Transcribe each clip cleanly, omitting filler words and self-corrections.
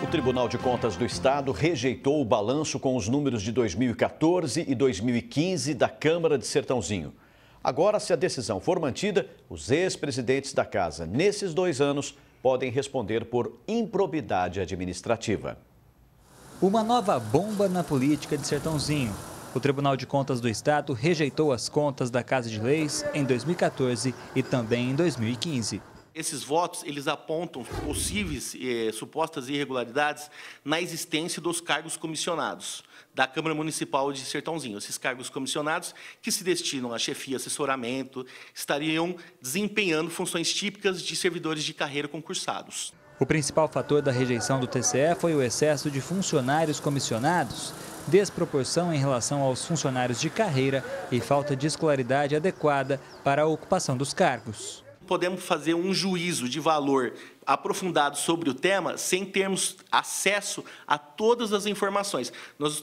O Tribunal de Contas do Estado rejeitou o balanço com os números de 2014 e 2015 da Câmara de Sertãozinho. Agora, se a decisão for mantida, os ex-presidentes da casa, nesses 2 anos, podem responder por improbidade administrativa. Uma nova bomba na política de Sertãozinho. O Tribunal de Contas do Estado rejeitou as contas da Casa de Leis em 2014 e também em 2015. Esses votos, eles apontam possíveis supostas irregularidades na existência dos cargos comissionados da Câmara Municipal de Sertãozinho. Esses cargos comissionados que se destinam a chefia, assessoramento, estariam desempenhando funções típicas de servidores de carreira concursados. O principal fator da rejeição do TCE foi o excesso de funcionários comissionados, desproporção em relação aos funcionários de carreira e falta de escolaridade adequada para a ocupação dos cargos. Podemos fazer um juízo de valor aprofundado sobre o tema sem termos acesso a todas as informações.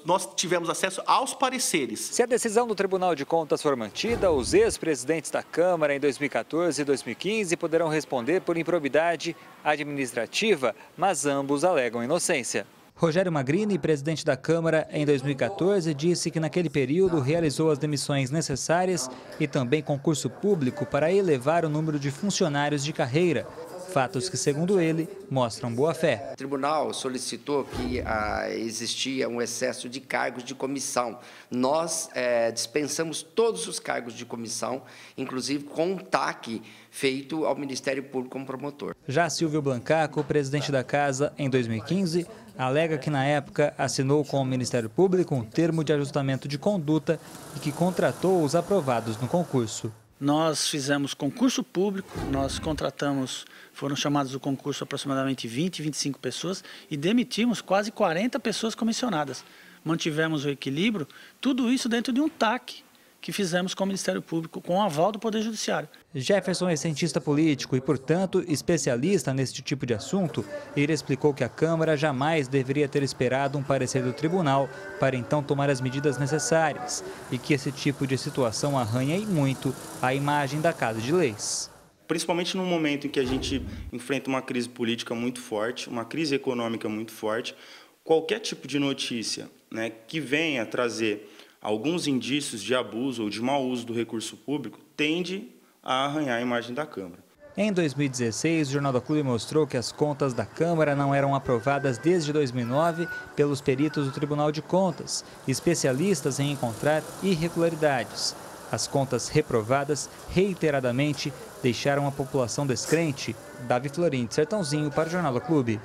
Nós tivemos acesso aos pareceres. Se a decisão do Tribunal de Contas for mantida, os ex-presidentes da Câmara em 2014 e 2015 poderão responder por improbidade administrativa, mas ambos alegam inocência. Rogério Magrini, presidente da Câmara em 2014, disse que naquele período realizou as demissões necessárias e também concurso público para elevar o número de funcionários de carreira. Fatos que, segundo ele, mostram boa-fé. O tribunal solicitou que existia um excesso de cargos de comissão. Nós dispensamos todos os cargos de comissão, inclusive com um TAC feito ao Ministério Público como promotor. Já Silvio Blancaco, presidente da Casa em 2015, alega que na época assinou com o Ministério Público um termo de ajustamento de conduta e que contratou os aprovados no concurso. Nós fizemos concurso público, nós contratamos, foram chamados do concurso aproximadamente 20, 25 pessoas e demitimos quase 40 pessoas comissionadas. Mantivemos o equilíbrio, tudo isso dentro de um TAC que fizemos com o Ministério Público, com o aval do Poder Judiciário. Jefferson é cientista político e, portanto, especialista neste tipo de assunto. Ele explicou que a Câmara jamais deveria ter esperado um parecer do tribunal para então tomar as medidas necessárias e que esse tipo de situação arranha e muito a imagem da Casa de Leis. Principalmente no momento em que a gente enfrenta uma crise política muito forte, uma crise econômica muito forte, qualquer tipo de notícia, que venha trazer alguns indícios de abuso ou de mau uso do recurso público tende a arranhar a imagem da Câmara. Em 2016, o Jornal da Clube mostrou que as contas da Câmara não eram aprovadas desde 2009 pelos peritos do Tribunal de Contas, especialistas em encontrar irregularidades. As contas reprovadas, reiteradamente, deixaram a população descrente. Davi Florim, de Sertãozinho, para o Jornal da Clube.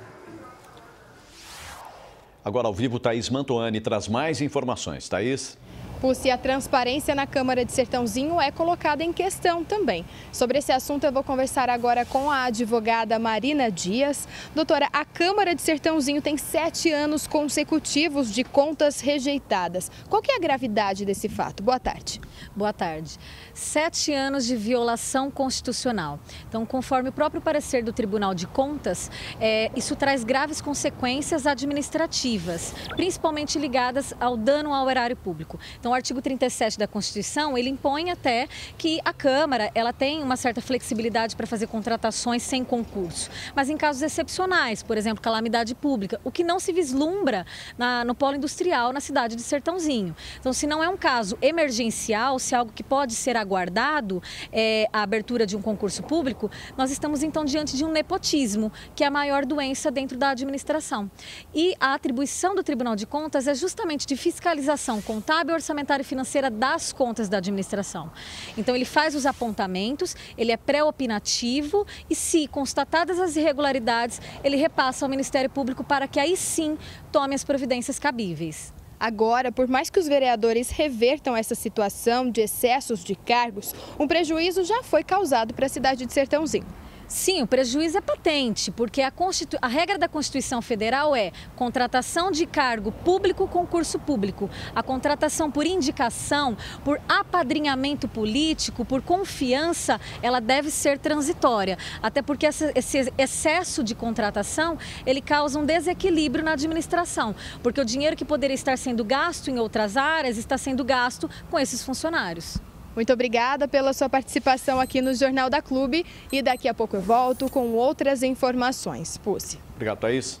Agora ao vivo, Thaís Mantoani traz mais informações. Thaís? Se a transparência na Câmara de Sertãozinho é colocada em questão também. Sobre esse assunto eu vou conversar agora com a advogada Marina Dias. Doutora, a Câmara de Sertãozinho tem 7 anos consecutivos de contas rejeitadas. Qual que é a gravidade desse fato? Boa tarde. Boa tarde. 7 anos de violação constitucional. Então, conforme o próprio parecer do Tribunal de Contas, isso traz graves consequências administrativas, principalmente ligadas ao dano ao erário público. Então, o artigo 37 da Constituição, ele impõe até que a Câmara ela tem uma certa flexibilidade para fazer contratações sem concurso. Mas em casos excepcionais, por exemplo, calamidade pública, o que não se vislumbra no polo industrial na cidade de Sertãozinho. Então, se não é um caso emergencial, se é algo que pode ser aguardado, a abertura de um concurso público, nós estamos então diante de um nepotismo, que é a maior doença dentro da administração. E a atribuição do Tribunal de Contas é justamente de fiscalização contábil, orçamentária e financeira das contas da administração. Então, ele faz os apontamentos, ele é pré-opinativo e, se constatadas as irregularidades, ele repassa ao Ministério Público para que aí sim tome as providências cabíveis. Agora, por mais que os vereadores revertam essa situação de excessos de cargos, um prejuízo já foi causado para a cidade de Sertãozinho. Sim, o prejuízo é patente, porque a regra da Constituição Federal é contratação de cargo público, concurso público. A contratação por indicação, por apadrinhamento político, por confiança, ela deve ser transitória. Até porque esse excesso de contratação, ele causa um desequilíbrio na administração, porque o dinheiro que poderia estar sendo gasto em outras áreas está sendo gasto com esses funcionários. Muito obrigada pela sua participação aqui no Jornal da Clube e daqui a pouco eu volto com outras informações. Pusse. Obrigado, Thaís.